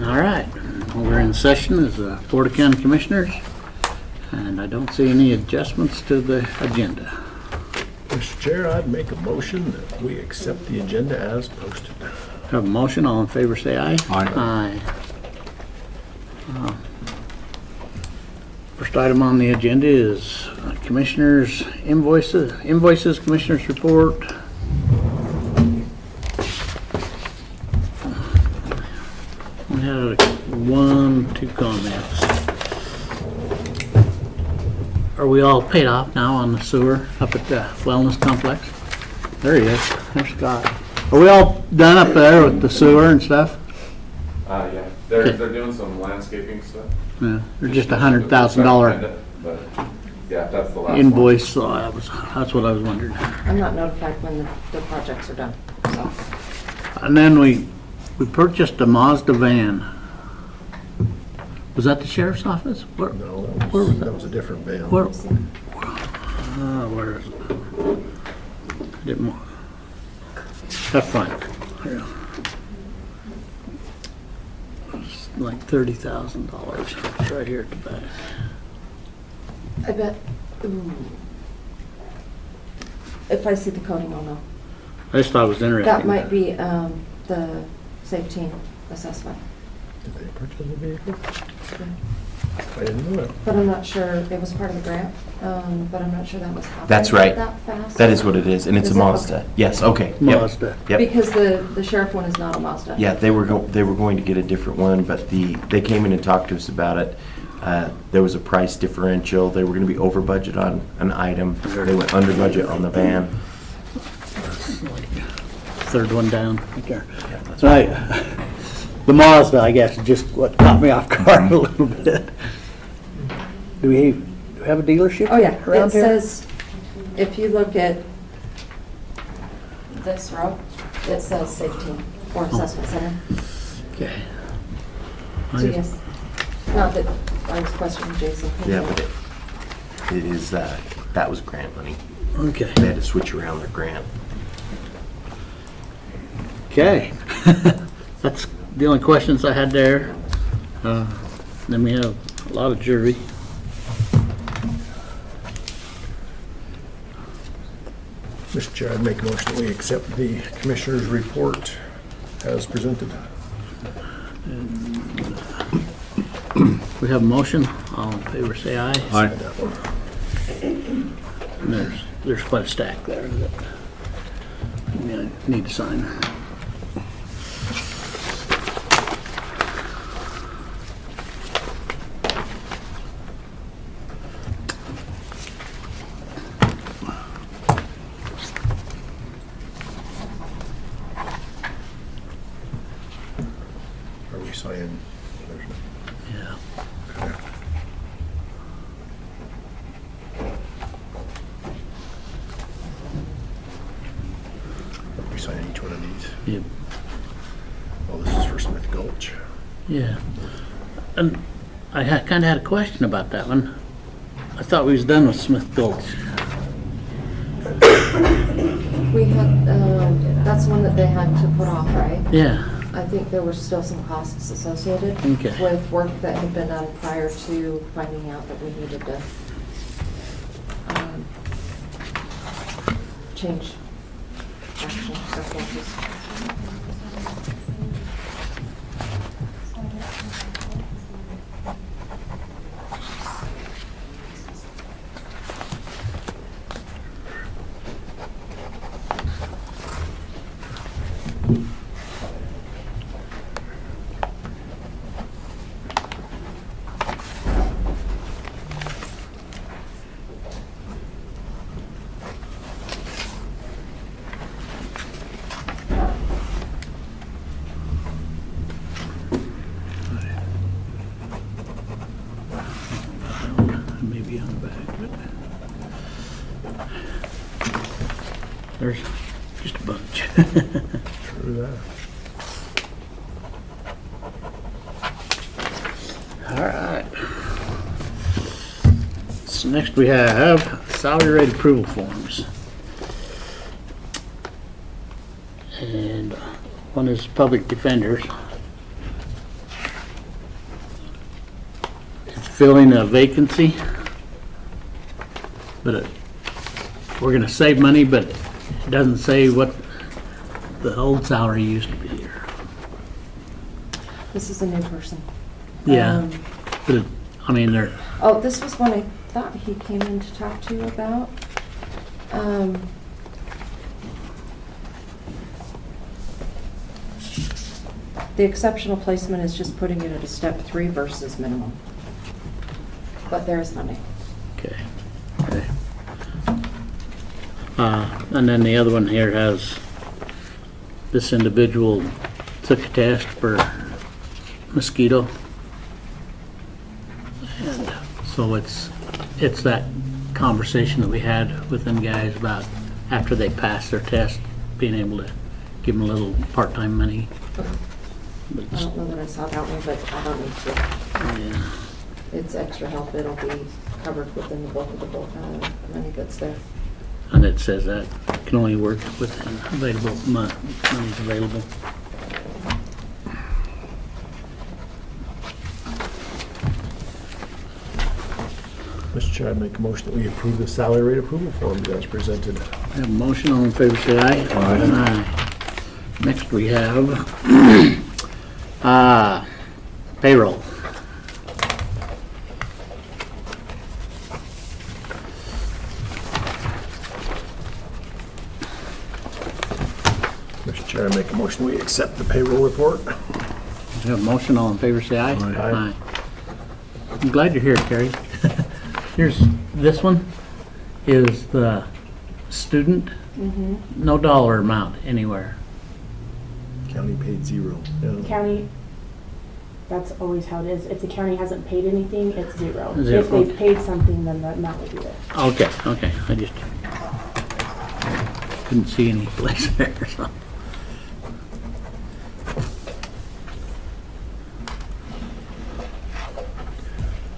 All right, we're in session as the Board of County Commissioners, and I don't see any adjustments to the agenda. Mr. Chair, I'd make a motion that we accept the agenda as posted. Have a motion, all in favor say aye. Aye. First item on the agenda is Commissioners' invoices, Commissioners' report. We had two comments. Are we all paid off now on the sewer up at the wellness complex? There he is, there's Scott. Are we all done up there with the sewer and stuff? Yeah, they're doing some landscaping stuff. Yeah, they're just $100,000 But yeah, that's the last invoice, so that's what I was wondering. I'm not notified when the projects are done, so. And then we purchased a Mazda van. Was that the sheriff's office? Where, No, where was that was a different van. where is it? Didn't, that's fine. Yeah. It's like $30,000. It's right here at the back. I bet, if I see the coding, I'll know. I just thought it was interesting. That might be the safety assessment. Did they purchase a vehicle? I didn't know that. But I'm not sure, it was part of the grant, but I'm not sure that was happening That's right. that fast. That is what it is, and it's Is a it? Mazda. Okay. Yes, okay. Yep. Mazda. Yep. Because the sheriff one is not a Mazda. Yeah, they were going to get a different one, but they came in and talked to us about it. There was a price differential. They were going to be over budget on an item. They went under budget on the van. Third one down, right there. Yeah, that's Right. The Mazda, I guess, is just what caught me off guard a little bit. Do we have a dealership Oh, yeah, around it here? says, if you look at this row, it says safety or assessment center. Okay. So yes, not that I was questioning Jason. Yeah, but it is, that was grant money. Okay. They had to switch around their grant. Okay. That's the only questions I had there. Then we have a lot of jury. Mr. Chair, I'd make a motion that we accept the Commissioner's report as presented. We have a motion. All in favor say aye. Sign that one. And there's quite a stack there that we need to sign. Are we signing? Yeah. Are we signing each one of these? Yep. Oh, this is for Smith Gulch. Yeah. And I kind of had a question about that one. I thought we was done with Smith Gulch. We had, that's one that they had to put off, right? Yeah. I think there were still some costs associated Okay. with work that had been done prior to finding out that we needed to change action circumstances. Maybe on the back, but there's just a bunch. True that. All right. So next we have salary rate approval forms. And one is public defenders. filling a vacancy. But we're gonna save money, but it doesn't say what the old salary used to be here. This is a new person. Yeah, Um, but I mean, they're, Oh, this was one I thought he came in to talk to you about. The exceptional placement is just putting it at a step 3 versus minimum. But there is funding. okay. And then the other one here has, this individual took a test for mosquito. And so it's that conversation that we had with them guys about after they pass their test, being able to give them a little part-time money. But I don't know that I saw that one, but I don't need to. yeah. It's extra help. It'll be covered within the bulk of the money that's there. And it says that can only work within available money's available. Mr. Chair, I make a motion that we approve the salary rate approval form as presented. We have a motion, all in favor, say aye. Aye. Next we have payroll. Mr. Chair, I make a motion we accept the payroll report. We have a motion, all in favor, say aye. Aye. I'm glad you're here, Carrie. Here's, this one is the student, no dollar amount anywhere. County paid 0. Yeah. County, that's always how it is. If the county hasn't paid anything, it's 0. Zero. If they've paid something, then the amount will be there. Okay, I just couldn't see any place there, so.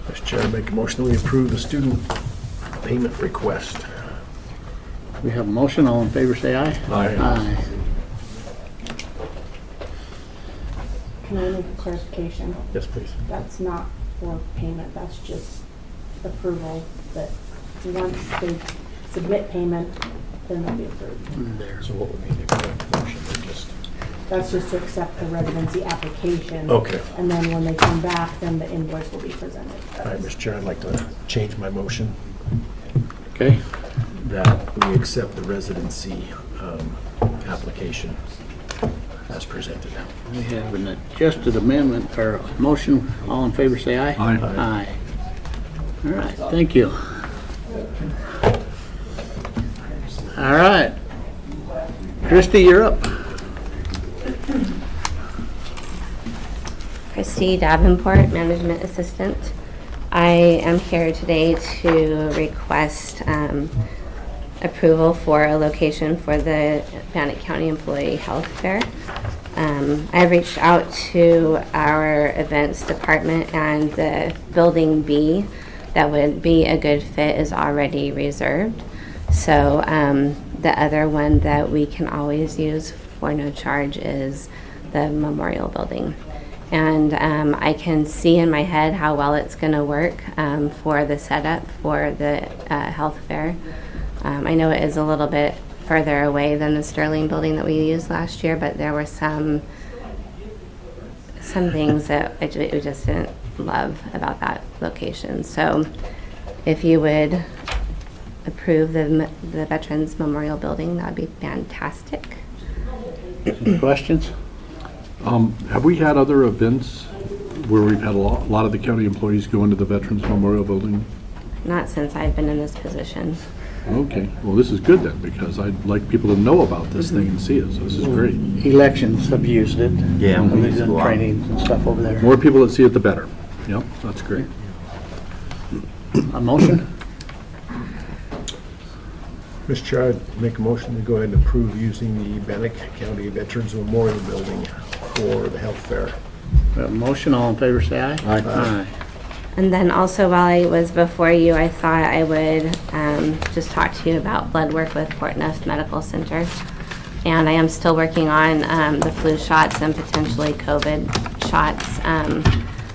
Mr. Chair, I make a motion that we approve the student payment request. We have a motion, all in favor, say aye. Aye. Can I make a clarification? Yes, please. That's not for payment, that's just approval that once they submit payment, then they'll be approved. There. So what would be the correct motion? That's just to accept the residency application. Okay. And then when they come back, then the invoice will be presented. All right, Mr. Chair, I'd like to change my motion Okay, that we accept the residency application as presented. we have an adjusted amendment, or motion, all in favor, say aye. Aye. Aye. All right, thank you. All right. Christie, you're up. Christy Davenport, Management Assistant. I am here today to request approval for a location for the Bannock County Employee Health Fair. I reached out to our events department, and the building B that would be a good fit is already reserved. So the other one that we can always use for no charge is the memorial building. And I can see in my head how well it's going to work for the setup for the health fair. I know it is a little bit further away than the Sterling building that we used last year, but there were some things that we just didn't love about that location. So if you would approve the Veterans Memorial Building, that would be fantastic. Any questions? Have we had other events where we've had a lot of the county employees go into the Veterans Memorial Building? Not since I've been in this position. Okay, well, this is good then, because I'd like people to know about this thing and see it, so this is great. Elections have used it. Yeah, we We've use it a done lot. trainings and stuff over there. More people that see it, the better. Yep, that's great. A motion? Mr. Chair, I'd make a motion to go ahead and approve using the Bannock County Veterans Memorial Building for the health fair. We have a motion, all in favor, say aye. Aye. And then also, while I was before you, I thought I would just talk to you about blood work with Portneuf Medical Center. And I am still working on the flu shots and potentially COVID shots.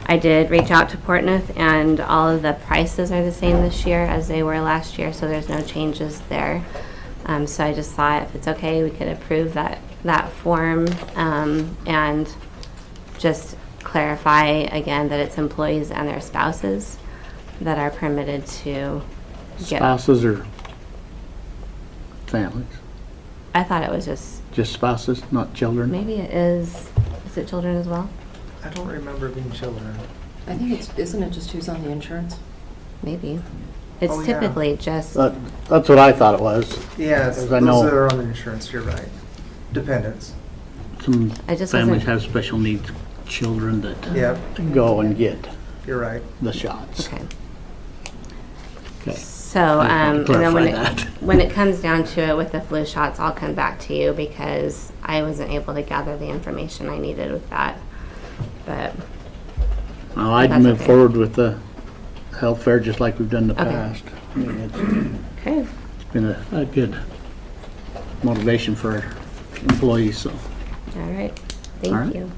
I did reach out to Portneuf, and all of the prices are the same this year as they were last year, so there's no changes there. So I just thought if it's okay, we could approve that form, and just clarify again that it's employees and their spouses that are permitted to get. Spouses or families? I thought it was just, Spouses, not children? maybe it is it children as well? I don't remember being children. I think isn't it just who's on the insurance? Maybe. It's Oh, yeah. typically just, That's what I thought it was. Yeah, it's As I those know. that are on the insurance, you're right. Dependents. Some I just families wasn't- have special needs children that Yep, go and get you're right. the shots. okay. Okay. So, I just wanted to and then when clarify it, that. when it comes down to it with the flu shots, I'll come back to you because I wasn't able to gather the information I needed with that. But, Well, I'd That's move okay. forward with the health fair just like we've done in the Okay. past. I mean, okay, it's been a good motivation for our employees, so. all right, All thank right. you.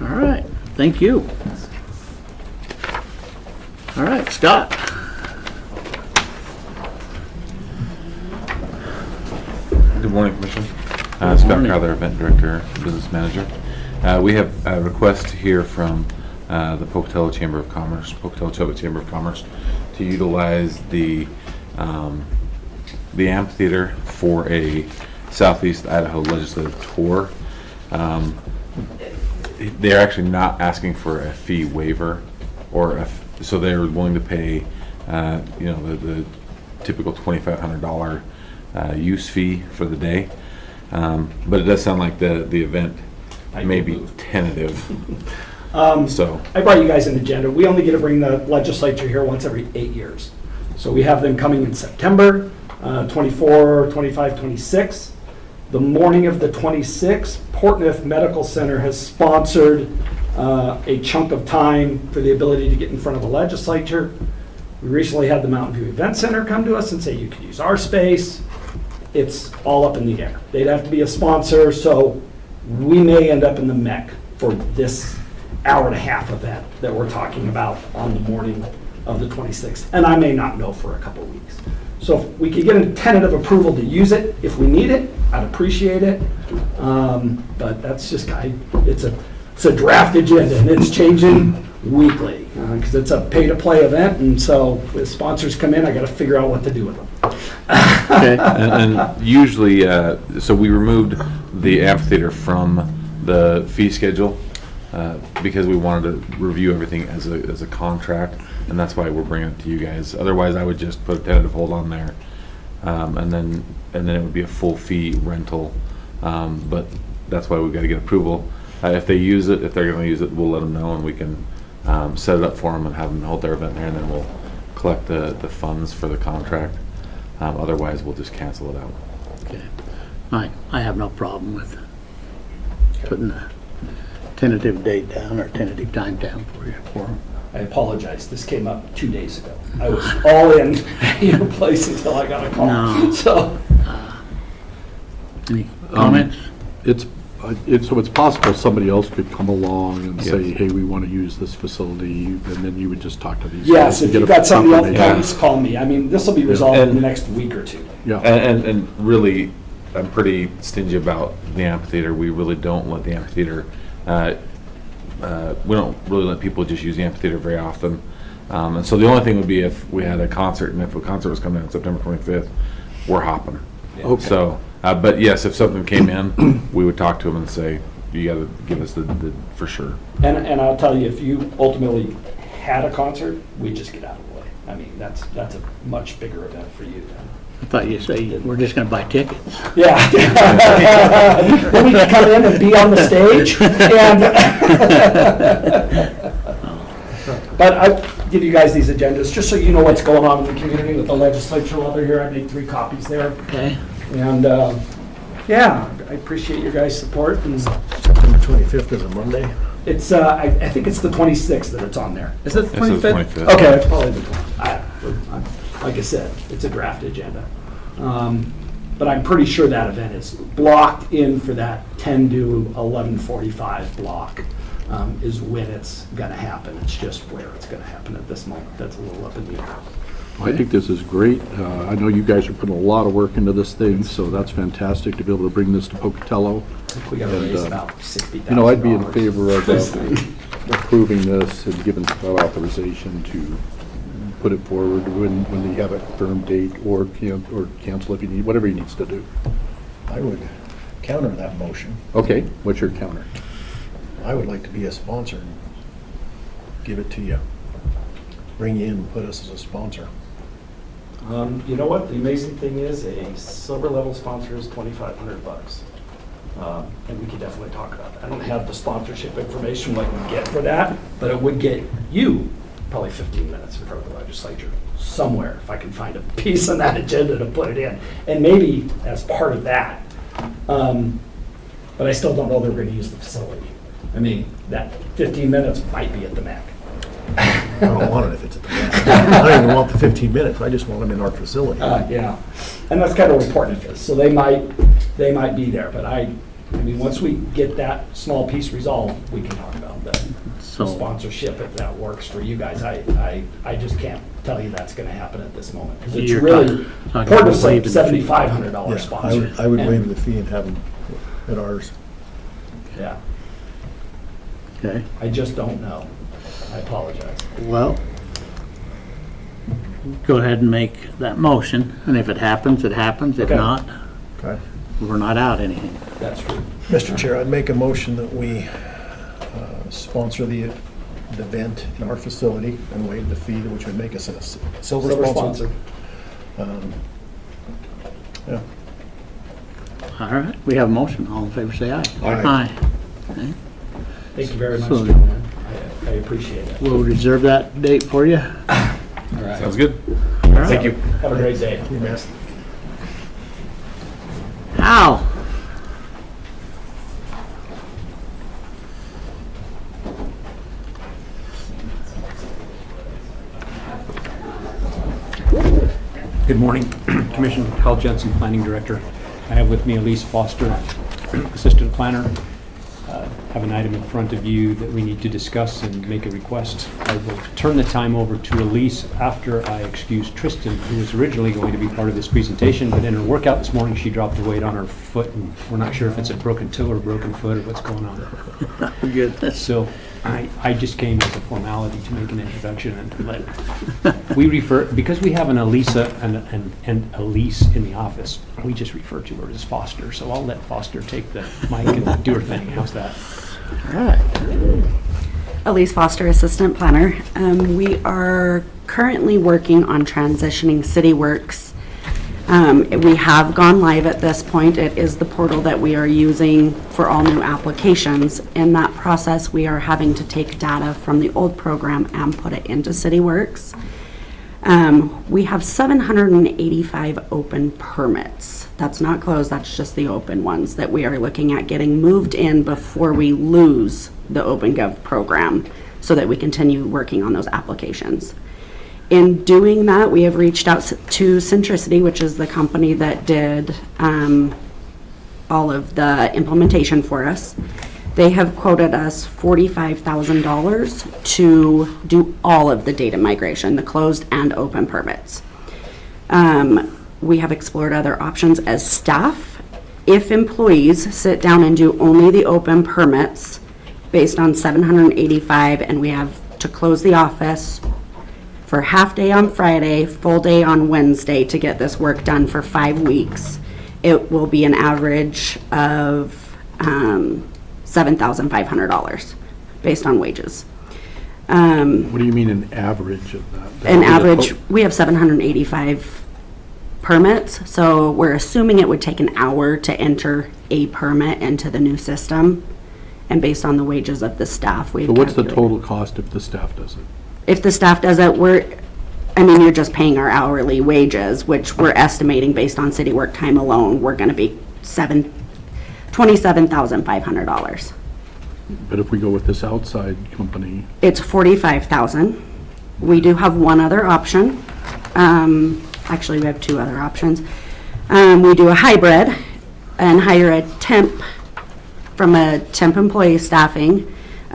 All right, thank you. All right, Scott. Good morning, Commissioner. Scott morning. Crowther, Event Director, Business Manager. We have a request here from the Pocatello Chamber of Commerce, Pocatello Chamber of Commerce, to utilize the amphitheater for a Southeast Idaho legislative tour. They're actually not asking for a fee waiver, so they're willing to pay, the typical $2,500 use fee for the day. But it does sound like the event may be tentative. So I brought you guys an agenda. We only get to bring the legislature here once every 8 years. So we have them coming in September, 24, 25, 26. The morning of the 26th, Portneuf Medical Center has sponsored a chunk of time for the ability to get in front of the legislature. We recently had the Mountain View Event Center come to us and say you could use our space. It's all up in the air. They'd have to be a sponsor, so we may end up in the MEC for this hour-and-a-half event that we're talking about on the morning of the 26th. And I may not know for a couple of weeks. So if we could get a tentative approval to use it, if we need it, I'd appreciate it. But that's just, it's a draft agenda, and it's changing weekly, because it's a pay-to-play event, and so if sponsors come in, I gotta figure out what to do with them. Okay. and usually, so we removed the amphitheater from the fee schedule because we wanted to review everything as a contract, and that's why we're bringing it to you guys. Otherwise, I would just put a tentative hold on there, and then it would be a full fee rental. But that's why we've got to get approval. If they use it, if they're going to use it, we'll let them know, and we can set it up for them and have them hold their event there, and then we'll collect the funds for the contract. Otherwise, we'll just cancel it out. Okay. I have no problem with putting a tentative date down or tentative time down for you. I apologize, this came up 2 days ago. I was all in your place until I got a call. No. So, Any comments? So it's possible somebody else could come along and say, Yes. hey, we want to use this facility, and then you would just talk to these. yes, guys and if get you've a got something else, confirmation. please call me. I mean, this will be resolved in the And- next week or two. Yeah, And really, I'm pretty stingy about the amphitheater. We really don't let the amphitheater, we don't really let people just use the amphitheater very often. And so the only thing would be if we had a concert, and if a concert was coming on September 25th, we're hopping. Okay. So, but yes, if something came in, we would talk to them and say, you gotta give us the for sure. And I'll tell you, if you ultimately had a concert, we just get out of the way. I mean, that's a much bigger event for you then. I thought you say we're just gonna buy tickets. Yeah. Then we can come in and be on the stage and. But I give you guys these agendas, just so you know what's going on in the community with the legislature while they're here. I made 3 copies there. Okay. And, yeah, I appreciate your guys' support. And September 25th is a Monday. it's, I think it's the 26th that it's on there. Is it the This is 25th? 25th. Okay, it's probably the 20th. Like I said, it's a draft agenda. But I'm pretty sure that event is blocked in for that 10 to 11:45 block. is when it's gonna happen. It's just where it's gonna happen at this moment. That's a little up in the air. I think this is great. I know you guys are putting a lot of work into this thing, so that's fantastic to be able to bring this to Pocatello. I think we gotta And, raise about $60,000. You know, I'd be in favor of approving this and giving Scott authorization to put it forward when they have a firm date, or cancel if you need, whatever he needs to do. I would counter that motion. Okay, what's your counter? I would like to be a sponsor and give it to you. Bring you in and put us as a sponsor. You know what? The amazing thing is, a silver level sponsor is $2,500. And we could definitely talk about that. I don't have the sponsorship information like we get for that, but it would get you probably 15 minutes in front of the legislature somewhere, if I can find a piece on that agenda to put it in. And maybe as part of that. But I still don't know they're going to use the facility. I mean, that 15 minutes might be at the MAC. I don't want it if it's at the back. I don't even want the 15 minutes. I just want them in our facility. Yeah, and that's kind of what important it is. So they might be there, but I mean, once we get that small piece resolved, we can talk about the sponsorship if that works for you guys. I just can't tell you that's going to happen at this moment because it's You're really talking important about to say waiving the fee. $7,500 Yeah, sponsor. I would And- waive the fee and have them at ours. Yeah, Okay, I just don't know. I apologize. well, go ahead and make that motion, and if it happens, it happens. If Okay. not, Okay. we're not out anything. That's true. Mr. Chair, I'd make a motion that we sponsor the event in our facility and waive the fee, which would make us a silver Silver sponsor. sponsor. Yeah. All right, we have a motion. All in favor, say aye. Aye. Okay. Thank you very much, So- gentlemen. I appreciate it. We'll reserve that date for you. All right. Sounds good. All right. Thank you. Have a great day. You missed. Al? Good morning, Commissioner Hal Jensen, Planning Director. I have with me Elise Foster, Assistant Planner. Have an item in front of you that we need to discuss and make a request. I will turn the time over to Elise after I excuse Tristan, who was originally going to be part of this presentation, but in her workout this morning, she dropped a weight on her foot, and we're not sure if it's a broken toe or a broken foot or what's going on. Goodness. So I just came as a formality to make an introduction and let, we refer, because we have an Elisa and Elise in the office, we just refer to her as Foster. So I'll let Foster take the mic and do her thing. How's that? All right. Elise Foster, Assistant Planner. We are currently working on transitioning CityWorks. We have gone live at this point. It is the portal that we are using for all new applications. In that process, we are having to take data from the old program and put it into CityWorks. We have 785 open permits. That's not closed, that's just the open ones that we are looking at getting moved in before we lose the OpenGov program so that we continue working on those applications. In doing that, we have reached out to Centricity, which is the company that did all of the implementation for us. They have quoted us $45,000 to do all of the data migration, the closed and open permits. We have explored other options as staff. If employees sit down and do only the open permits based on 785, and we have to close the office for half day on Friday, full day on Wednesday to get this work done for 5 weeks, it will be an average of $7,500 based on wages. What do you mean an average of that? An average, we have 785 permits, so we're assuming it would take an hour to enter a permit into the new system. And based on the wages of the staff, we've So what's the calculated. total cost if the staff does it? If the staff does it, you're just paying our hourly wages, which we're estimating based on city work time alone, we're gonna be $27,500. But if we go with this outside company, It's $45,000. We do have one other option. Actually, we have two other options. We do a hybrid and hire a temp from a temp employee staffing.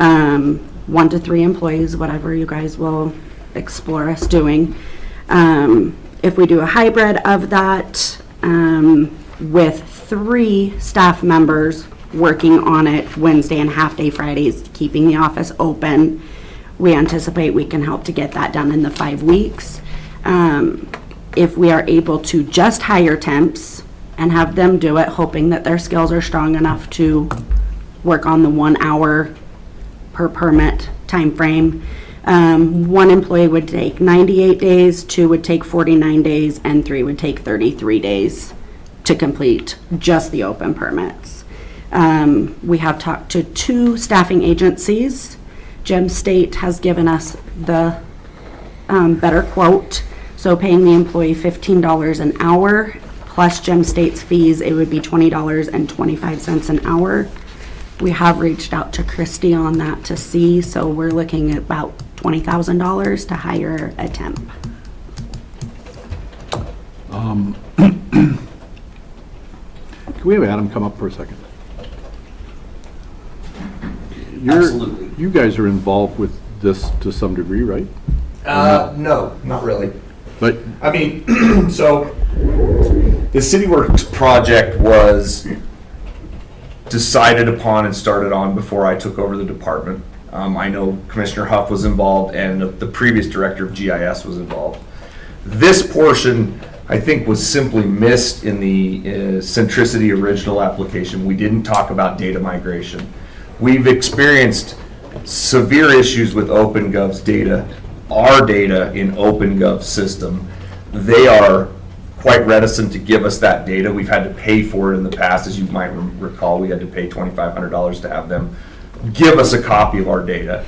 1 to 3 employees, whatever you guys will explore us doing. If we do a hybrid of that, with 3 staff members working on it Wednesday and half-day Fridays, keeping the office open, we anticipate we can help to get that done in the 5 weeks. If we are able to just hire temps and have them do it, hoping that their skills are strong enough to work on the 1 hour per permit time frame, 1 employee would take 98 days, 2 would take 49 days, and 3 would take 33 days to complete just the open permits. We have talked to 2 staffing agencies. Gem State has given us the better quote, so paying the employee $15 an hour plus Gem State's fees, it would be $20.25 an hour. We have reached out to Christie on that to see, so we're looking at about $20,000 to hire a temp. Can we have Adam come up for a second? Absolutely. You guys are involved with this to some degree, right? No, not really. But I mean, so the CityWorks project was decided upon and started on before I took over the department. I know Commissioner Huff was involved and the previous director of GIS was involved. This portion, I think, was simply missed in the Centricity original application. We didn't talk about data migration. We've experienced severe issues with OpenGov's data, our data in OpenGov's system. They are quite reticent to give us that data. We've had to pay for it in the past. As you might recall, we had to pay $2,500 to have them give us a copy of our data.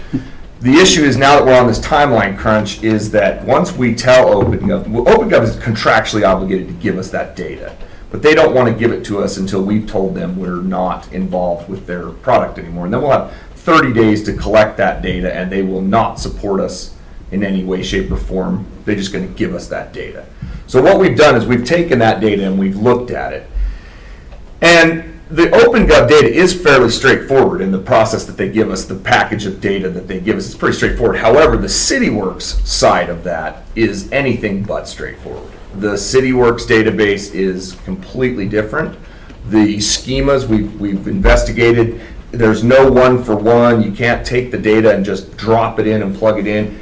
The issue is, now that we're on this timeline crunch, is that once we tell OpenGov is contractually obligated to give us that data, but they don't want to give it to us until we've told them we're not involved with their product anymore. And then we'll have 30 days to collect that data, and they will not support us in any way, shape, or form. They're just going to give us that data. So what we've done is we've taken that data and we've looked at it. And the OpenGov data is fairly straightforward in the process that they give us, the package of data that they give us. It's pretty straightforward. However, the CityWorks side of that is anything but straightforward. The CityWorks database is completely different. The schemas we've investigated, there's no one-for-one. You can't take the data and just drop it in and plug it in.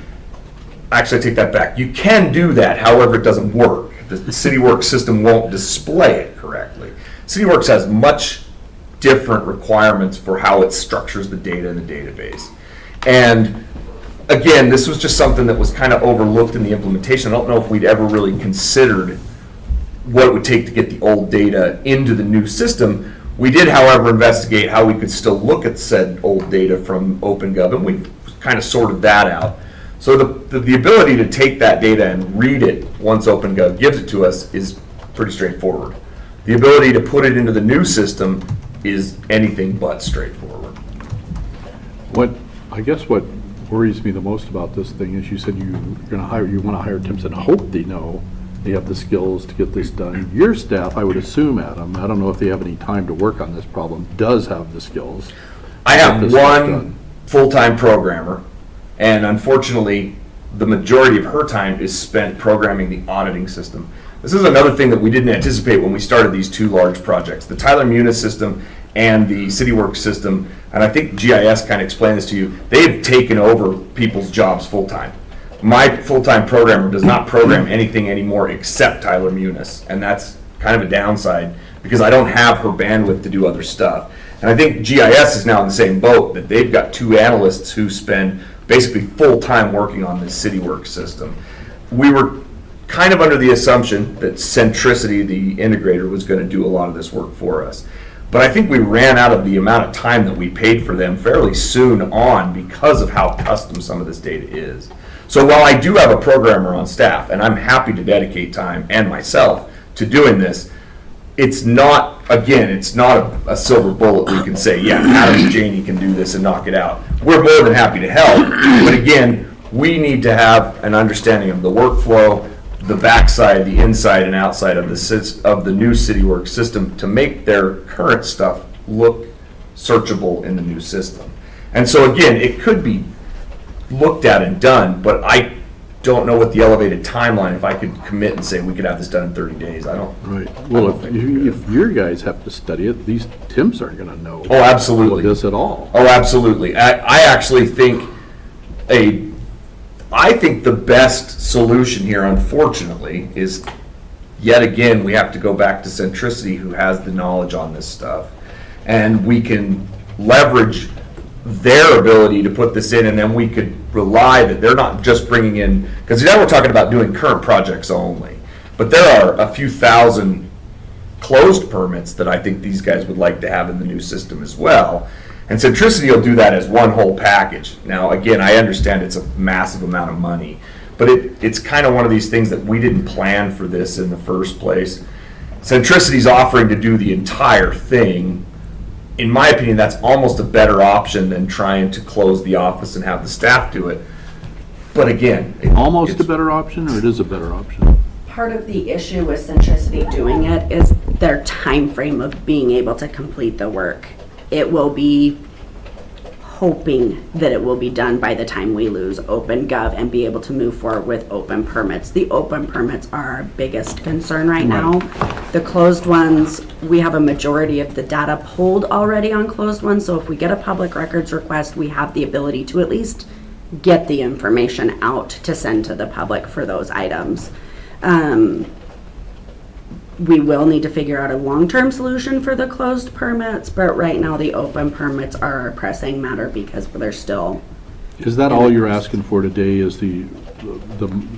Actually, I take that back. You can do that, however, it doesn't work. The CityWorks system won't display it correctly. CityWorks has much different requirements for how it structures the data in the database. And again, this was just something that was kind of overlooked in the implementation. I don't know if we'd ever really considered what it would take to get the old data into the new system. We did, however, investigate how we could still look at said old data from OpenGov, and we kind of sorted that out. So the ability to take that data and read it once OpenGov gives it to us is pretty straightforward. The ability to put it into the new system is anything but straightforward. I guess what worries me the most about this thing is you said you want to hire temps and hope they know they have the skills to get this done. Your staff, I would assume, Adam, I don't know if they have any time to work on this problem, does have the skills. I have one full-time programmer, and unfortunately, the majority of her time is spent programming the auditing system. This is another thing that we didn't anticipate when we started these 2 large projects, the Tyler Munis system and the CityWorks system. And I think GIS kind of explained this to you. They've taken over people's jobs full-time. My full-time programmer does not program anything anymore except Tyler Munis, and that's kind of a downside because I don't have her bandwidth to do other stuff. And I think GIS is now in the same boat, that they've got 2 analysts who spend basically full-time working on this CityWorks system. We were kind of under the assumption that Centricity, the integrator, was going to do a lot of this work for us. But I think we ran out of the amount of time that we paid for them fairly soon on because of how custom some of this data is. So while I do have a programmer on staff, and I'm happy to dedicate time, and myself, to doing this, it's not, again, it's not a silver bullet we can say, yeah, Adam and Janie can do this and knock it out. We're more than happy to help, but again, we need to have an understanding of the workflow, the backside, the inside and outside of the new CityWorks system to make their current stuff look searchable in the new system. And so again, it could be looked at and done, but I don't know what the elevated timeline, if I could commit and say we could have this done in 30 days, I don't. Right. Well, if your guys have to study it, these Tims aren't gonna know. Oh, absolutely. This at all. Oh, absolutely. I actually think I think the best solution here, unfortunately, is yet again, we have to go back to Centricity, who has the knowledge on this stuff. And we can leverage their ability to put this in, and then we could rely that they're not just bringing in, because now we're talking about doing current projects only. But there are a few thousand closed permits that I think these guys would like to have in the new system as well. And Centricity will do that as one whole package. Now, again, I understand it's a massive amount of money, but it's kind of one of these things that we didn't plan for this in the first place. Centricity's offering to do the entire thing. In my opinion, that's almost a better option than trying to close the office and have the staff do it. But again, Almost a better option, or it is a better option? Part of the issue with Centricity doing it is their time frame of being able to complete the work. It will be hoping that it will be done by the time we lose OpenGov and be able to move forward with open permits. The open permits are our biggest concern right now. The closed ones, we have a majority of the data pulled already on closed ones, so if we get a public records request, we have the ability to at least get the information out to send to the public for those items. We will need to figure out a long-term solution for the closed permits, but right now the open permits are a pressing matter because they're still. Is that all you're asking for today, is the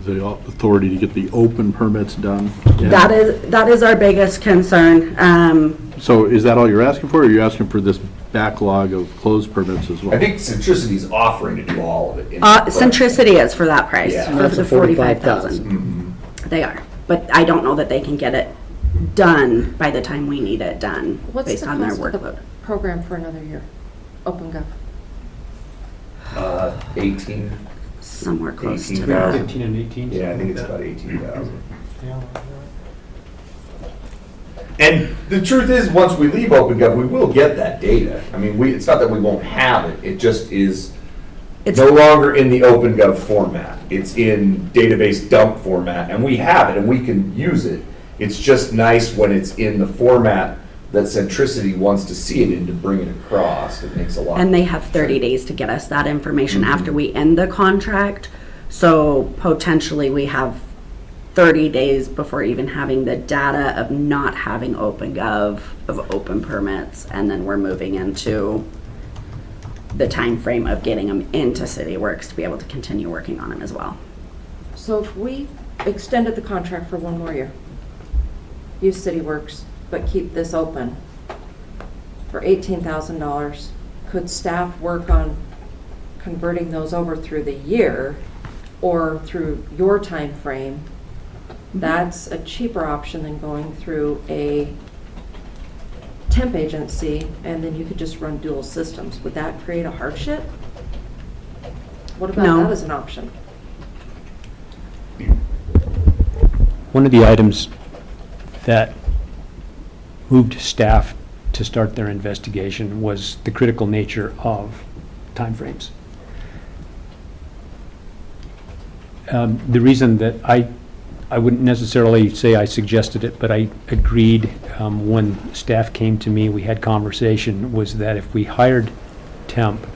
authority to get the open permits done? That is our biggest concern. So is that all you're asking for, or are you asking for this backlog of closed permits as well? I think Centricity's offering to do all of it. Centricity is for that price, Yeah. for the 45,000. Mhm. They are, but I don't know that they can get it done by the time we need it done, What's based the on their cost of the workload. program for another year? OpenGov. 18. Somewhere close to 18,000. that. 15 and 18. Yeah, I think it's about 18,000. And the truth is, once we leave OpenGov, we will get that data. I mean, it's not that we won't have it, it just is no longer in the OpenGov format. It's in database dump format, and we have it, and we can use it. It's just nice when it's in the format that Centricity wants to see it in to bring it across. It makes a lot. And they have 30 days to get us that information after we end the contract. So potentially we have 30 days before even having the data of not having OpenGov, of open permits, and then we're moving into the time frame of getting them into CityWorks to be able to continue working on them as well. So if we extended the contract for one more year, use CityWorks, but keep this open for $18,000, could staff work on converting those over through the year or through your time frame? That's a cheaper option than going through a temp agency, and then you could just run dual systems. Would that create a hardship? What about No. that as an option? One of the items that moved staff to start their investigation was the critical nature of timeframes. The reason that I wouldn't necessarily say I suggested it, but I agreed when staff came to me, we had conversation, was that if we hired temp,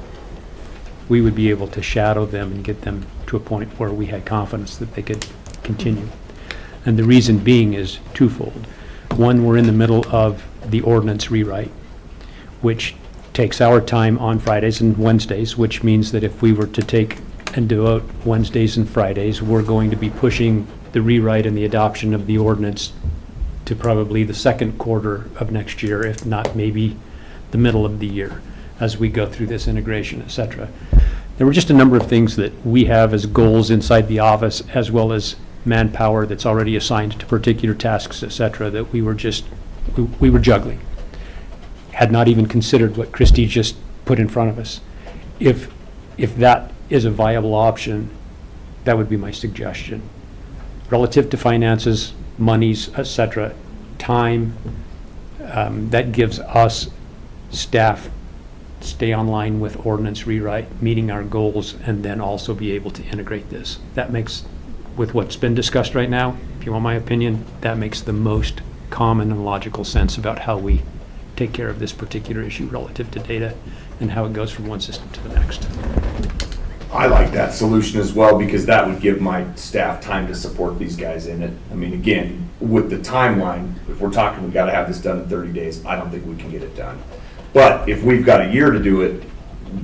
we would be able to shadow them and get them to a point where we had confidence that they could continue. And the reason being is twofold. One, we're in the middle of the ordinance rewrite, which takes our time on Fridays and Wednesdays, which means that if we were to take and devote Wednesdays and Fridays, we're going to be pushing the rewrite and the adoption of the ordinance to probably the second quarter of next year, if not maybe the middle of the year, as we go through this integration, et cetera. There were just a number of things that we have as goals inside the office, as well as manpower that's already assigned to particular tasks, et cetera, that we were juggling. Had not even considered what Christie just put in front of us. If that is a viable option, that would be my suggestion. Relative to finances, monies, et cetera, time, that gives us staff stay online with ordinance rewrite, meeting our goals, and then also be able to integrate this. That makes, with what's been discussed right now, if you want my opinion, that makes the most common and logical sense about how we take care of this particular issue relative to data and how it goes from one system to the next. I like that solution as well, because that would give my staff time to support these guys in it. I mean, again, with the timeline, if we're talking, we gotta have this done in 30 days, I don't think we can get it done. But if we've got a year to do it,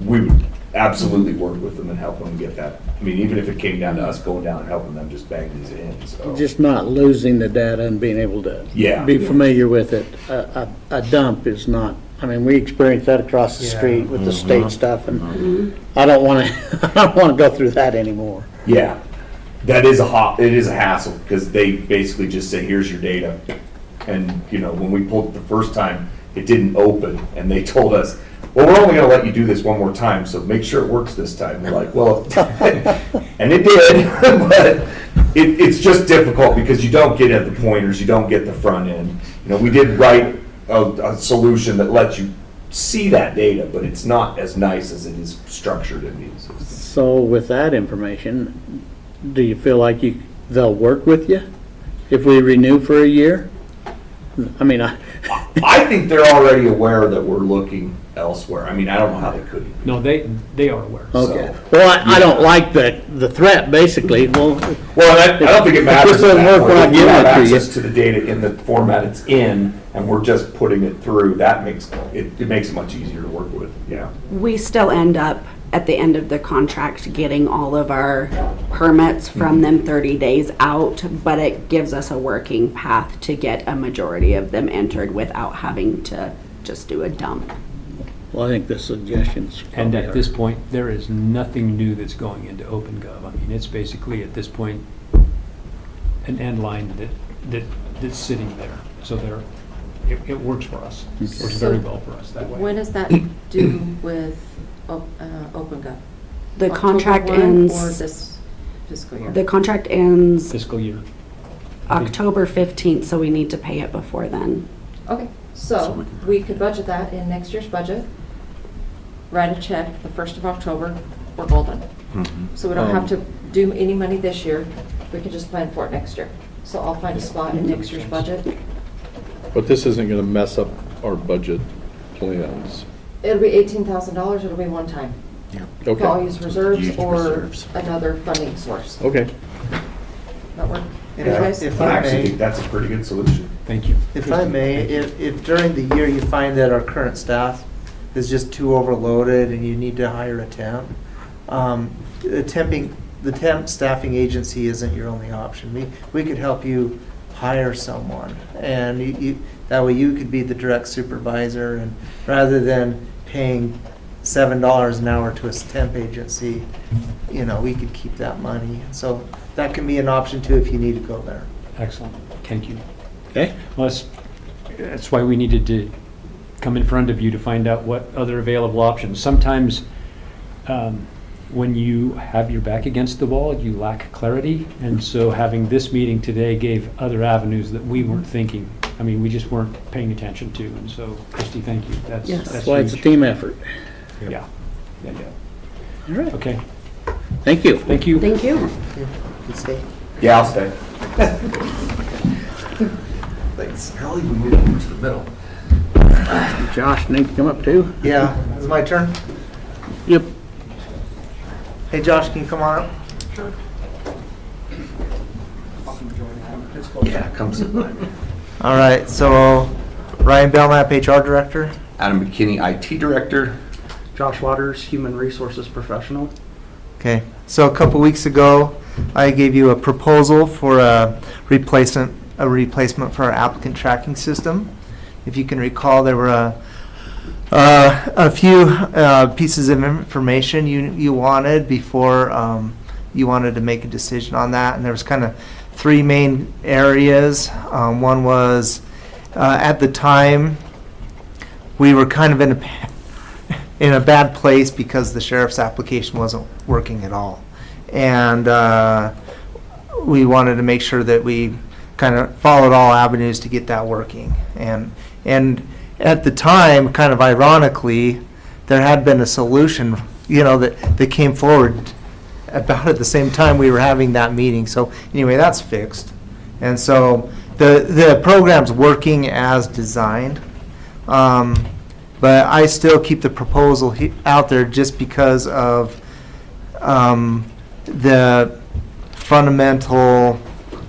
we would absolutely work with them and help them get that. I mean, even if it came down to us going down and helping them just bang these in, so. Just not losing the data and being able to Yeah. be familiar with it. A dump is not, I mean, we experienced that across the Yeah. street with the state stuff, and I don't want to, I don't want to go through that anymore. Yeah, that is it is a hassle, because they basically just say, here's your data. And, you know, when we pulled it the first time, it didn't open, and they told us, well, we're only gonna let you do this one more time, so make sure it works this time. We're like, well, and it did, but it's just difficult because you don't get at the pointers, you don't get the front end. You know, we did write a solution that lets you see that data, but it's not as nice as it is structured in these. So with that information, do you feel like they'll work with you if we renew for a year? I mean, I think they're already aware that we're looking elsewhere. I mean, I don't know how they could. No, they are aware. okay. So, Well, I don't like the threat, basically. Well, I don't think it matters. If this doesn't work, we're not We giving have it to you. access to the data in the format it's in, and we're just putting it through. That makes it makes it much easier to work with. Yeah. We still end up, at the end of the contract, getting all of our permits from them 30 days out, but it gives us a working path to get a majority of them entered without having to just do a dump. Well, I think the suggestions. And probably at this point, there is nothing new that's going into OpenGov. I mean, it's basically, at this point, an end line that's sitting there. So it works for us. It works very well for us that way. When is that due with OpenGov? The October contract 1 ends. Or this fiscal year? The contract ends Fiscal year. October 15th, so we need to pay it before then. Okay, so we could budget that in next year's budget, write a check the 1st of October, we're golden. So we don't have to do any money this year, we can just plan for it next year. So I'll find a spot in next year's budget. But this isn't gonna mess up our budget plans. It'll be $18,000, it'll be one time. Okay. I'll use reserves Use or reserves. another funding source. Okay. That work? If You I- guys? if I I actually may, think that's a pretty good solution. Thank you. if I may, if during the year you find that our current staff is just too overloaded and you need to hire a temp, the temp staffing agency isn't your only option. We could help you hire someone, and that way you could be the direct supervisor, and rather than paying $7 an hour to a temp agency, you know, we could keep that money. So that can be an option too if you need to go there. Excellent. Thank you. Okay. Well, that's why we needed to come in front of you to find out what other available options. Sometimes when you have your back against the wall, you lack clarity. And so having this meeting today gave other avenues that we weren't thinking. I mean, we just weren't paying attention to. And so, Christy, thank you. Yes. That's why it's a huge. team effort. Yeah. Yeah. All right. Okay. Thank you. Thank you. Thank you. Good stay. Yeah, I'll stay. Thanks. I'll even move over to the middle. Josh, need to come up too? Yeah, is it my turn? Yep. Hey Josh, can you come on up? Yeah, come sit by me. All right, so Ryan Belknap, HR Director. Adam McKinney, IT Director. Josh Waters, Human Resources Professional. Okay, so a couple weeks ago, I gave you a proposal for a replacement for our applicant tracking system. If you can recall, there were a few pieces of information you wanted before you wanted to make a decision on that, and there was kind of three main areas. One was at the time we were kind of in a bad place because the sheriff's application wasn't working at all, and we wanted to make sure that we kind of followed all avenues to get that working. And at the time, kind of ironically, there had been a solution, that came forward about at the same time we were having that meeting. So anyway, that's fixed. And so the program's working as designed. But I still keep the proposal out there just because of the fundamental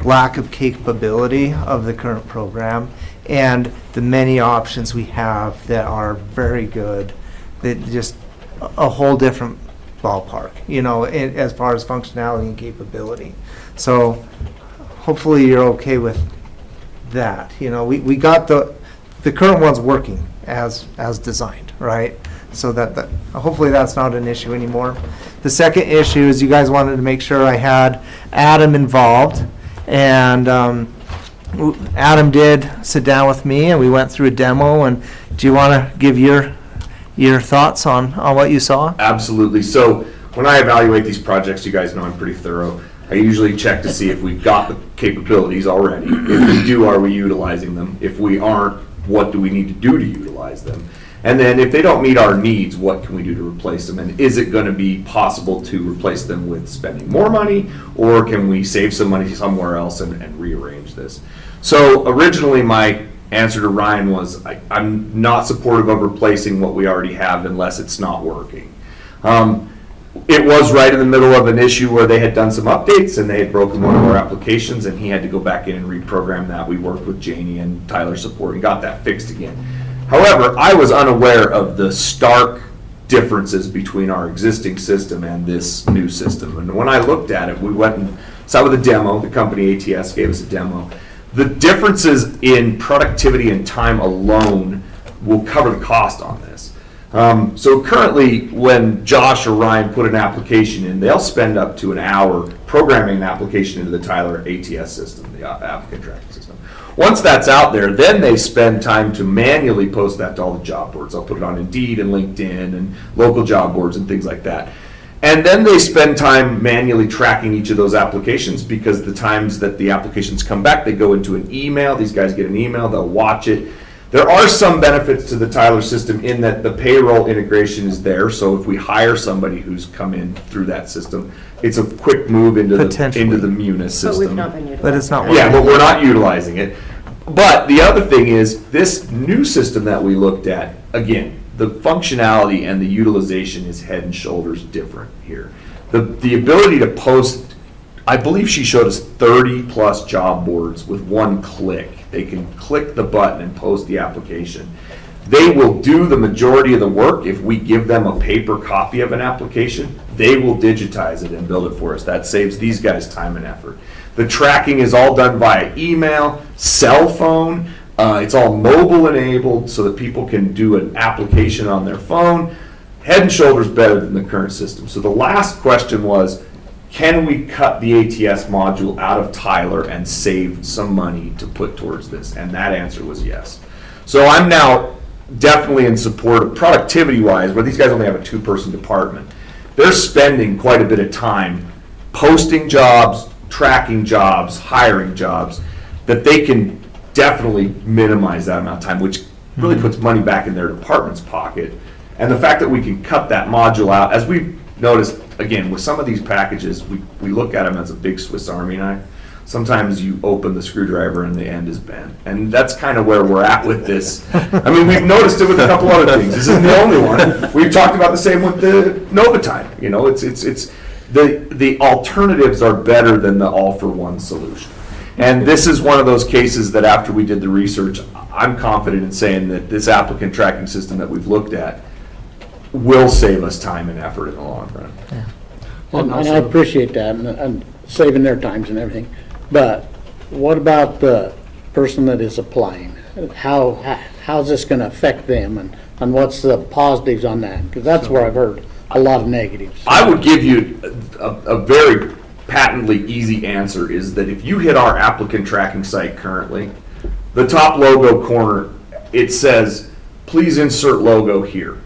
lack of capability of the current program and the many options we have that are very good, that just a whole different ballpark, as far as functionality and capability. So hopefully you're okay with that. We got the current one's working as designed, right? So that hopefully that's not an issue anymore. The second issue is you guys wanted to make sure I had Adam involved, and Adam did sit down with me and we went through a demo. And do you want to give your thoughts on what you saw? Absolutely. So when I evaluate these projects, you guys know I'm pretty thorough. I usually check to see if we've got the capabilities already. If we do, are we utilizing them? If we aren't, what do we need to do to utilize them? And then if they don't meet our needs, what can we do to replace them? And is it going to be possible to replace them with spending more money, or can we save some money somewhere else and rearrange this? So originally my answer to Ryan was I'm not supportive of replacing what we already have unless it's not working. It was right in the middle of an issue where they had done some updates and they had broken one of our applications, and he had to go back in and reprogram that. We worked with Janie and Tyler support and got that fixed again. However, I was unaware of the stark differences between our existing system and this new system. And when I looked at it, we went and saw with a demo. The company ATS gave us a demo. The differences in productivity and time alone will cover the cost on this. So currently, when Josh or Ryan put an application in, they'll spend up to an hour programming an application into the Tyler ATS system, the applicant tracking system. Once that's out there, then they spend time to manually post that to all the job boards. I'll put it on Indeed and LinkedIn and local job boards and things like that. And then they spend time manually tracking each of those applications, because the times that the applications come back, they go into an email. These guys get an email, they'll watch it. There are some benefits to the Tyler system in that the payroll integration is there. So if we hire somebody who's come in through that system, it's a quick move into the Munis system. But we've not been utilizing But it's not it. Yeah, but we're not utilizing it. But the other thing is, this new system that we looked at, again, the functionality and the utilization is head and shoulders different here. The ability to post, I believe she showed us 30 plus job boards with one click. They can click the button and post the application. They will do the majority of the work. If we give them a paper copy of an application, they will digitize it and build it for us. That saves these guys time and effort. The tracking is all done via email, cell phone. It's all mobile enabled so that people can do an application on their phone. Head and shoulders better than the current system. So the last question was, can we cut the ATS module out of Tyler and save some money to put towards this? And that answer was yes. So I'm now definitely in support of productivity-wise, where these guys only have a 2-person department. They're spending quite a bit of time posting jobs, tracking jobs, hiring jobs, that they can definitely minimize that amount of time, which really puts money back in their department's pocket. And the fact that we can cut that module out, as we've noticed, again, with some of these packages, we look at them as a big Swiss Army knife. Sometimes you open the screwdriver and the end is bent. And that's kind of where we're at with this. I mean, we've noticed it with a couple other things. This isn't the only one. We've talked about the same with the Nova Time. You know, it's the alternatives are better than the all-for-one solution. And this is one of those cases that after we did the research, I'm confident in saying that this applicant tracking system that we've looked at will save us time and effort in the long run. Yeah. And I appreciate that, and saving their times and everything. But what about the person that is applying? How's this going to affect them, and what's the positives on that? Because that's where I've heard a lot of negatives. I would give you a very patently easy answer, is that if you hit our applicant tracking site currently, the top logo corner, it says, please insert logo here.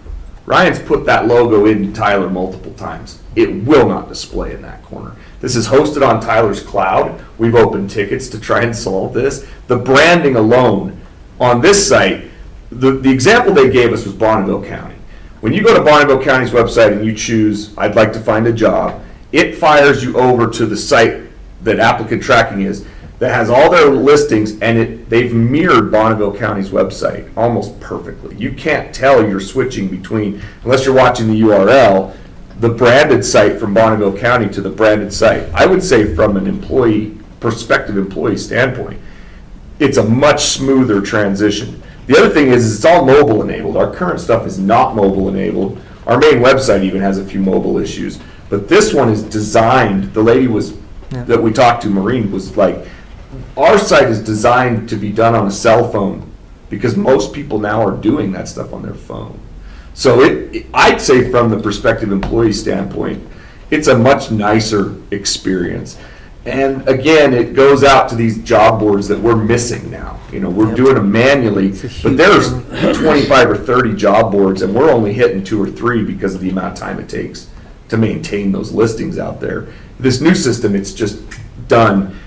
Ryan's put that logo in Tyler multiple times. It will not display in that corner. This is hosted on Tyler's cloud. We've opened tickets to try and solve this. The branding alone on this site, the example they gave us was Bonneville County. When you go to Bonneville County's website and you choose, I'd like to find a job, it fires you over to the site that applicant tracking is, that has all their listings, and they've mirrored Bonneville County's website almost perfectly. You can't tell you're switching between, unless you're watching the URL, the branded site from Bonneville County to the branded site. I would say from an prospective employee standpoint, it's a much smoother transition. The other thing is it's all mobile enabled. Our current stuff is not mobile enabled. Our main website even has a few mobile issues, but this one is designed, the lady that we talked to, Maureen, was like, our site is designed to be done on a cell phone because most people now are doing that stuff on their phone. So I'd say from the prospective employee standpoint, it's a much nicer experience. And again, it goes out to these job boards that we're missing now. We're doing them manually, but there's 25 or 30 job boards, and we're only hitting 2 or 3 because of the amount of time it takes to maintain those listings out there. This new system, it's just done.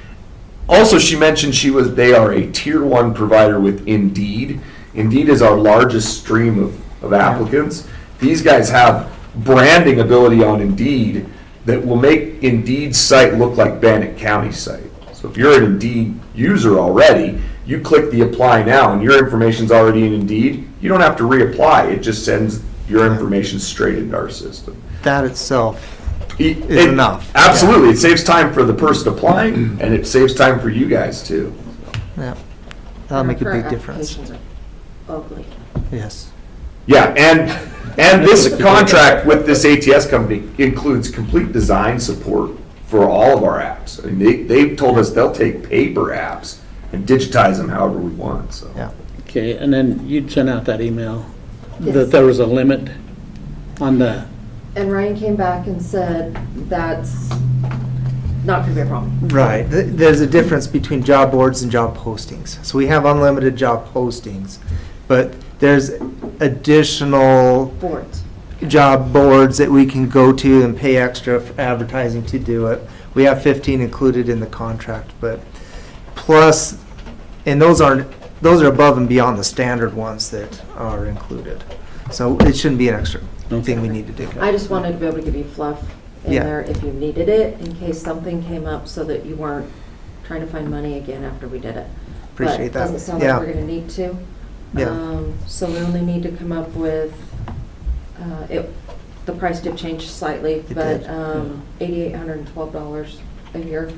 Also, she mentioned they are a tier 1 provider with Indeed. Indeed is our largest stream of applicants. These guys have branding ability on Indeed that will make Indeed's site look like Bannock County's site. So if you're an Indeed user already, you click the apply now and your information's already in Indeed, you don't have to reapply. It just sends your information straight into our system. That itself is enough. Absolutely. Yeah. It saves time for the person applying, and it saves time for you guys too. Yeah. That'll make a big difference. Applications are ugly. Yes. Yeah, and this contract with this ATS company includes complete design support for all of our apps. I mean, they've told us they'll take paper apps and digitize them however we want, so. Yeah. Okay, and then you'd sent out that email Yes. that there was a limit on the, And Ryan came back and said that's not gonna be a problem. Right. There's a difference between job boards and job postings. So we have unlimited job postings, but there's additional Boards. job boards that we can go to and pay extra for advertising to do it. We have 15 included in the contract, but plus, and those are above and beyond the standard ones that are included. So it shouldn't be an extra thing we need to do. I just wanted to be able to give you fluff in Yeah. there if you needed it, in case something came up so that you weren't trying to find money again after we did it. Appreciate that. But it doesn't sound Yeah. like we're gonna need to. Yeah. So we only need to come up with, the price did change slightly, It but did. $8,812 a year.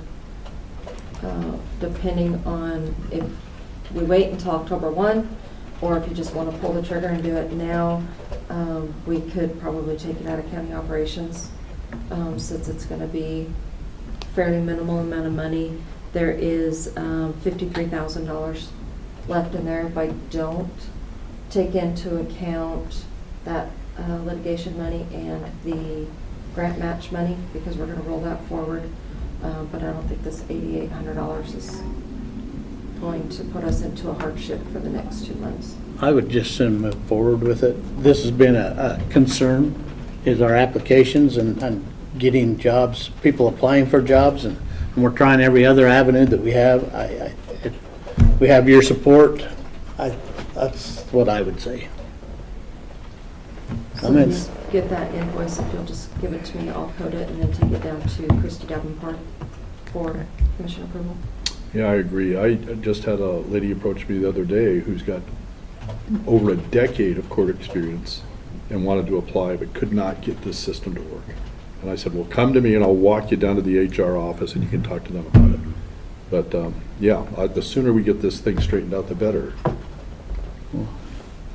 Depending on if we wait until October 1, or if you just want to pull the trigger and do it now, we could probably take it out of county operations, since it's going to be fairly minimal amount of money. There is $53,000 left in there if I don't take into account that litigation money and the grant match money, because we're going to roll that forward. But I don't think this $8,800 is going to put us into a hardship for the next 2 months. I would just soon move forward with it. This has been a concern, is our applications and getting jobs, people applying for jobs, and we're trying every other avenue that we have. We have your support. That's what I would say. So when you get that invoice, if you'll just give it to me, I'll code it and then take it down to Christy Davenport for commission approval. Yeah, I agree. I just had a lady approach me the other day who's got over a decade of court experience and wanted to apply but could not get this system to work. And I said, well, come to me and I'll walk you down to the HR office and you can talk to them about it. But yeah, the sooner we get this thing straightened out, the better.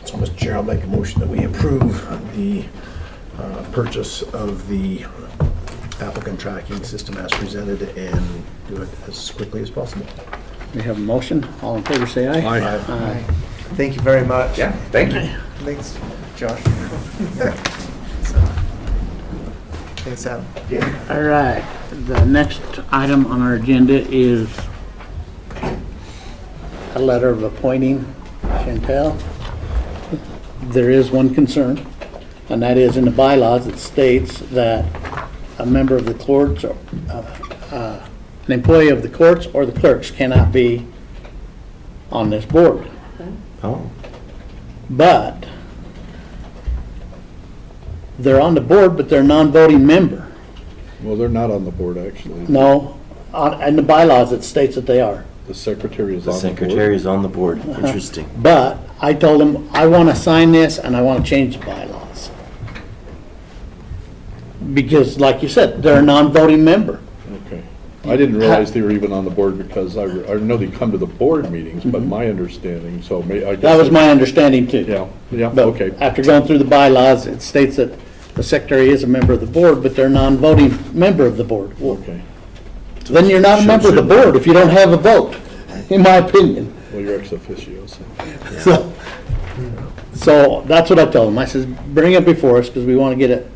So, Mr. Chair, I'll make a motion that we approve the purchase of the applicant tracking system as presented and do it as quickly as possible. We have a motion. All in favor, say aye. Aye. Aye. Thank you very much. Yeah, thank you. Thanks, Josh. Thanks, Adam. All right, the next item on our agenda is a letter of appointing Chantel. There is one concern, and that is in the bylaws, it states that a member of the courts, or an employee of the courts or the clerks cannot be on this board. Oh. But they're on the board, but they're a non-voting member. Well, they're not on the board, actually. No, in the bylaws, it states that they are. The secretary is The on the board. secretary is on the board. Interesting. But I told them, I want to sign this and I want to change the bylaws. Because like you said, they're a non-voting member. Okay. I didn't realize they were even on the board because I know they come to the board meetings, but my understanding, so I guess. That was my understanding too. Yeah, But okay. after going through the bylaws, it states that the secretary is a member of the board, but they're a non-voting member of the board. Well, Okay. then you're not a member of the board if you don't have a vote, in my opinion. Well, you're ex officio, so. So that's what I told them. I says, bring it before us because we want to get it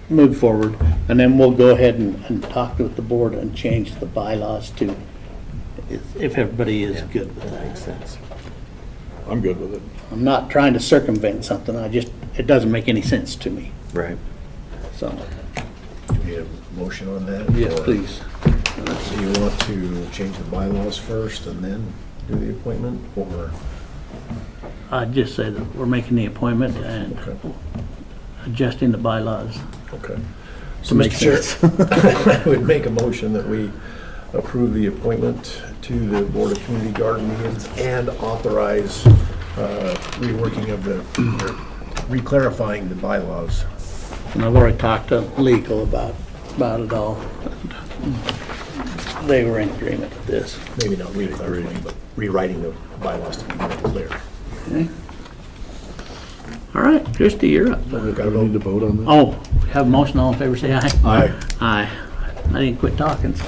moved forward. And then we'll go ahead and talk with the board and change the bylaws to, if everybody is good with that. Makes sense. I'm good with it. I'm not trying to circumvent something. It doesn't make any sense to me. Right. So, Do we have a motion on that? yes, Or- please. So you want to change the bylaws first and then do the appointment, or? I'd just say that we're making the appointment and Okay. adjusting the bylaws. Okay. So, To make Mr. Chair, I would make a motion that we approve the appointment to the Board of Community Garden Meetings and authorize reworking of re-clarifying the bylaws. And I've already talked to legal about it all. They were in agreement with this. Maybe not re-clarifying, but rewriting the bylaws to be more clear. Okay. All right, Christie, you're up. We've got Do to we need to vote. vote on this? Oh, we have a motion, all in favor, say aye. Aye. Aye. I didn't quit talking. So.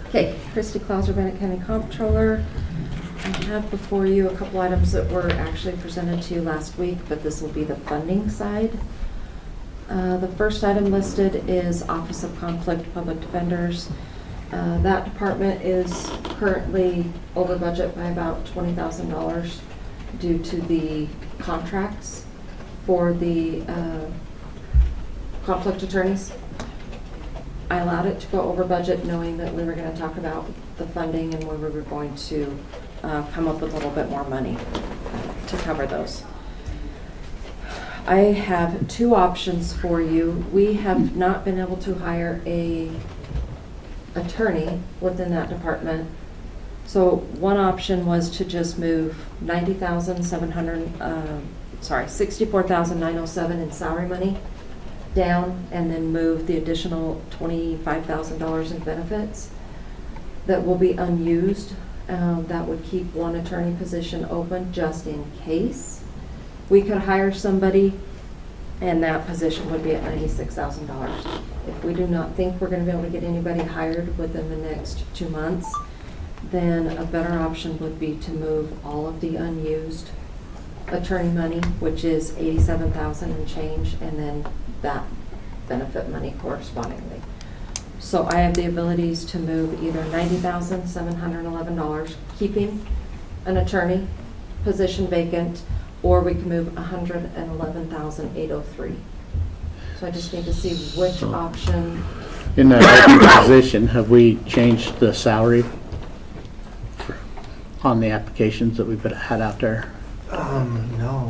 Okay, Christy Clauser, Bannock County Comptroller. I have before you a couple items that were actually presented to you last week, but this will be the funding side. The first item listed is Office of Conflict Public Defenders. That department is currently over budget by about $20,000 due to the contracts for the conflict attorneys. I allowed it to go over budget knowing that we were going to talk about the funding and we were going to come up with a little bit more money to cover those. I have two options for you. We have not been able to hire a attorney within that department. So one option was to just move $64,907 in salary money down and then move the additional $25,000 in benefits that will be unused. That would keep one attorney position open just in case. We could hire somebody and that position would be at $96,000. If we do not think we're going to be able to get anybody hired within the next 2 months, then a better option would be to move all of the unused attorney money, which is $87,000 and change, and then that benefit money correspondingly. So I have the abilities to move either $90,711, keeping an attorney position vacant, or we can move $111,803. So I just need to see which option. In that open position, have we changed the salary on the applications that we've had out there? No.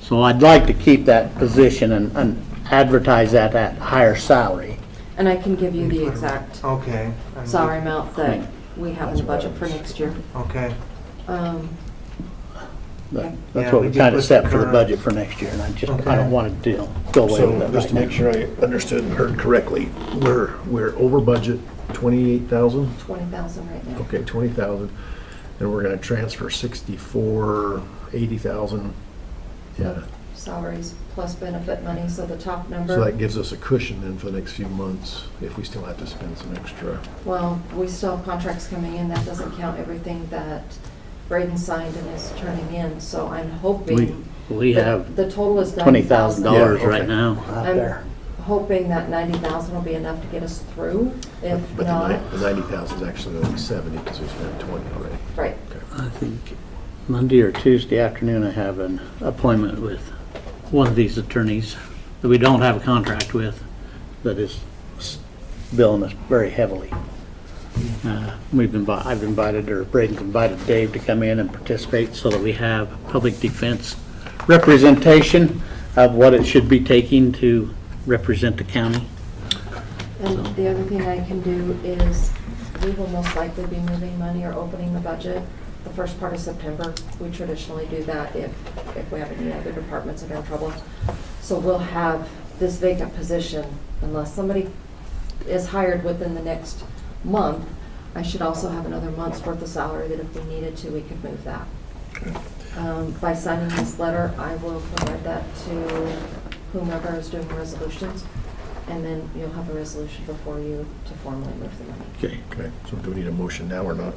So I'd like to keep that position and advertise that at higher salary. And I can give you the exact Okay. salary amount that we have in the budget for next year. Okay. That's Yeah, what we we did kind of put set the for the current- budget for next year, and I Okay. don't want to go away with So that just to right make now. sure I understood and heard correctly, we're over budget 28,000? 20,000 right now. Okay, 20,000, and we're gonna transfer 64, 80,000. Yeah, Salaries plus benefit money, so the top number. so that gives us a cushion then for the next few months if we still have to spend some extra. Well, we still have contracts coming in. That doesn't count everything that Braden signed and is turning in. So I'm hoping. We that have the total is $20,000 Yeah, right okay. now out I'm there. hoping that 90,000 will be enough to get us through. If But not, the 90,000 is actually only 70 because we spent 20 already. right. I think Monday or Tuesday afternoon, I have an appointment with one of these attorneys that we don't have a contract with that is billing us very heavily. I've invited, or Braden's invited Dave to come in and participate so that we have public defense representation. of what it should be taking to represent the county. And the other thing I can do is, we will most likely be moving money or opening the budget the first part of September. We traditionally do that if we have any other departments that are in trouble. So we'll have this vacant position, unless somebody is hired within the next month. I should also have another month's worth of salary that if we needed to, we could move that. By signing this letter, I will provide that to whomever is doing resolutions, and then you'll have a resolution before you to formally move the money. Okay. Okay, so do we need a motion now or not?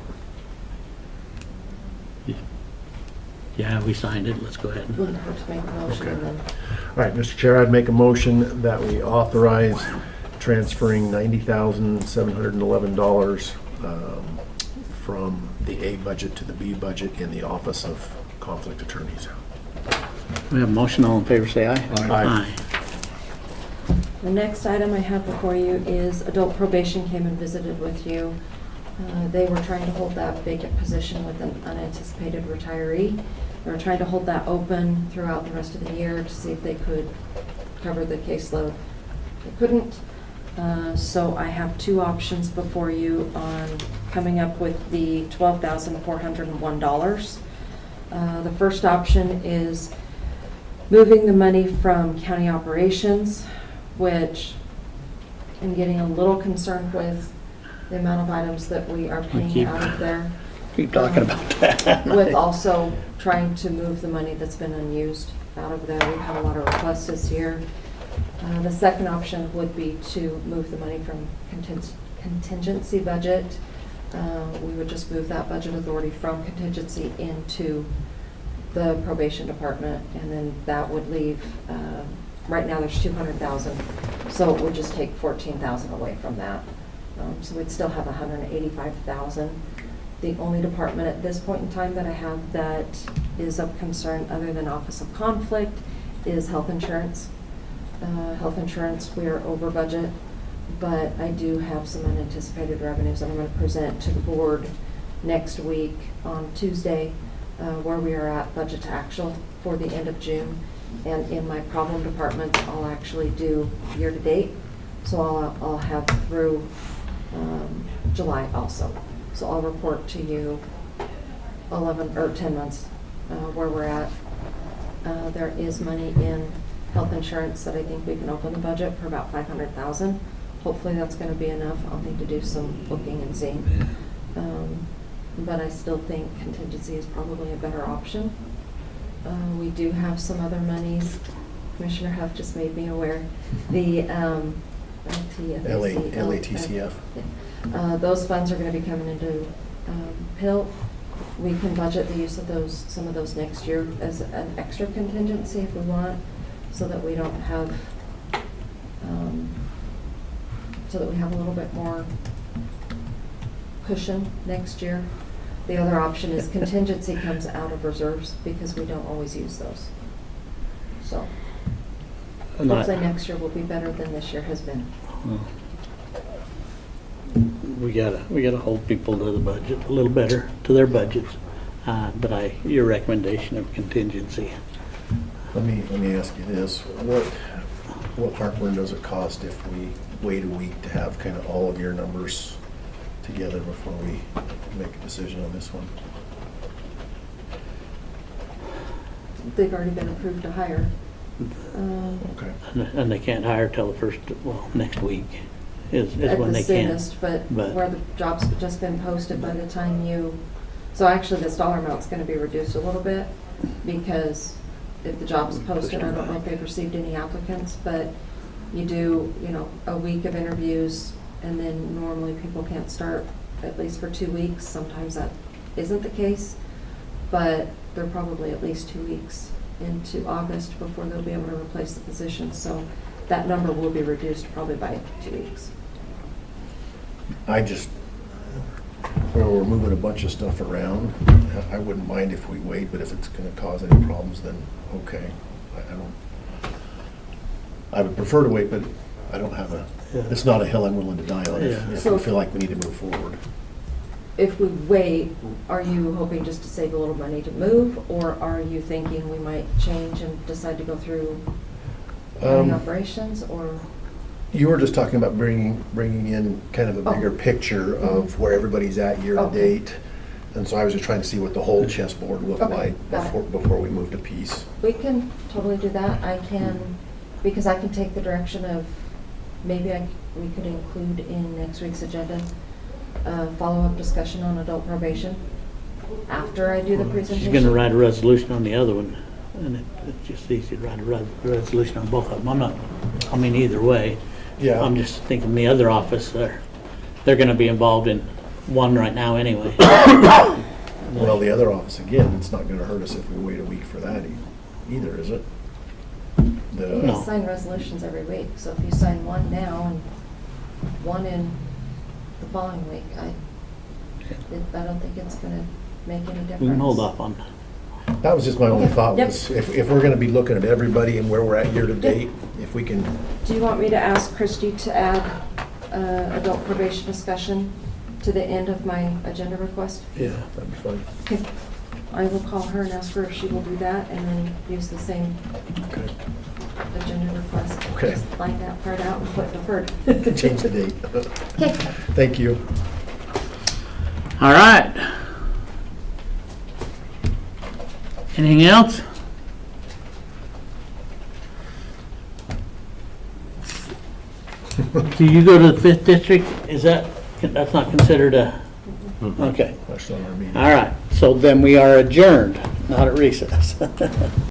Yeah, we signed it. Let's go ahead. Wouldn't hurt to make a motion Okay. and then. All right, Mr. Chair, I'd make a motion that we authorize transferring $90,711 from the A budget to the B budget in the Office of Conflict Attorneys. We have a motion. All in favor, say aye. Aye. The next item I have before you is adult probation came and visited with you. They were trying to hold that vacant position with an unanticipated retiree. They were trying to hold that open throughout the rest of the year to see if they could cover the caseload. They couldn't. So I have two options before you on coming up with the $12,401. The first option is moving the money from county operations, which I'm getting a little concerned with the amount of items that we are paying out of there. Keep talking about that. With also trying to move the money that's been unused out of there. We've had a lot of requests this year. The second option would be to move the money from contingency budget. We would just move that budget authority from contingency into the probation department, and then that would leave, right now there's 200,000, so it would just take 14,000 away from that. So we'd still have 185,000. The only department at this point in time that I have that is of concern, other than Office of Conflict, is health insurance. Health insurance, we are over budget, but I do have some unanticipated revenues that I'm going to present to the board next week on Tuesday, where we are at budget to actual for the end of June. And in my problem departments, I'll actually do year to date, so I'll have through July also. So I'll report to you 11 or 10 months where we're at. There is money in health insurance that I think we can open the budget for about 500,000. Hopefully that's going to be enough. I'll need to do some looking and seeing. But I still think contingency is probably a better option. We do have some other monies. Commissioner Huff just made me aware. The LATCF. Those funds are going to be coming into PIL. We can budget the use of some of those next year as an extra contingency if we want, so that we don't have, so that we have a little bit more cushion next year. The other option is contingency comes out of reserves because we don't always use those. So hopefully next year will be better than this year has been. We gotta hold people to the budget a little better, to their budgets. But your recommendation of contingency. Let me ask you this, what heartburn does it cost if we wait a week to have kind of all of your numbers together before we make a decision on this one? They've already been approved to hire. Okay. And they can't hire till the next week is At when the they can. soonest, but where the job's just been posted by the time so actually this dollar amount's going to be reduced a little bit, because if the job's posted, I don't know if they've received any applicants, but you do, a week of interviews, and then normally people can't start at least for 2 weeks. Sometimes that isn't the case, but they're probably at least 2 weeks into August before they'll be able to replace the position. So that number will be reduced probably by 2 weeks. We're moving a bunch of stuff around. I wouldn't mind if we wait, but if it's going to cause any problems, then okay. I would prefer to wait, but I don't have it's not a hill I'm willing to die on if we feel like we need to move forward. If we wait, are you hoping just to save a little money to move, or are you thinking we might change and decide to go through county operations, or? You were just talking about bringing in kind of a bigger picture of where everybody's at year to Okay. date. And so I was just trying to see what the whole chessboard looked Okay, like got it. before we moved a piece. We can totally do that. I can, because I can take the direction of, maybe we could include in next week's agenda, follow-up discussion on adult probation after I do the presentation. She's gonna write a resolution on the other one, and it's just easy to write a resolution on both of them. I mean, either way. Yeah. I'm just thinking the other office, they're gonna be involved in one right now anyway. Well, the other office, again, it's not gonna hurt us if we wait a week for that either, is it? You No. sign resolutions every week, so if you sign one now and one in the following week, I don't think it's gonna make any difference. We can hold off on, That was just my only Okay, thought, yep. was if we're gonna be looking at everybody and where we're at year to date, if we can, Do you want me to ask Christie to add adult probation discussion to the end of my agenda request? yeah, that'd be fine. Okay. I will call her and ask her if she will do that, and then use the same Okay. agenda request. Okay. Just line that part out and put deferred. Change the date. Okay. Thank you. all right. Anything else? Do you go to the 5th district? That's not considered a, okay. That's not our meeting. All right, so then we are adjourned, not at recess.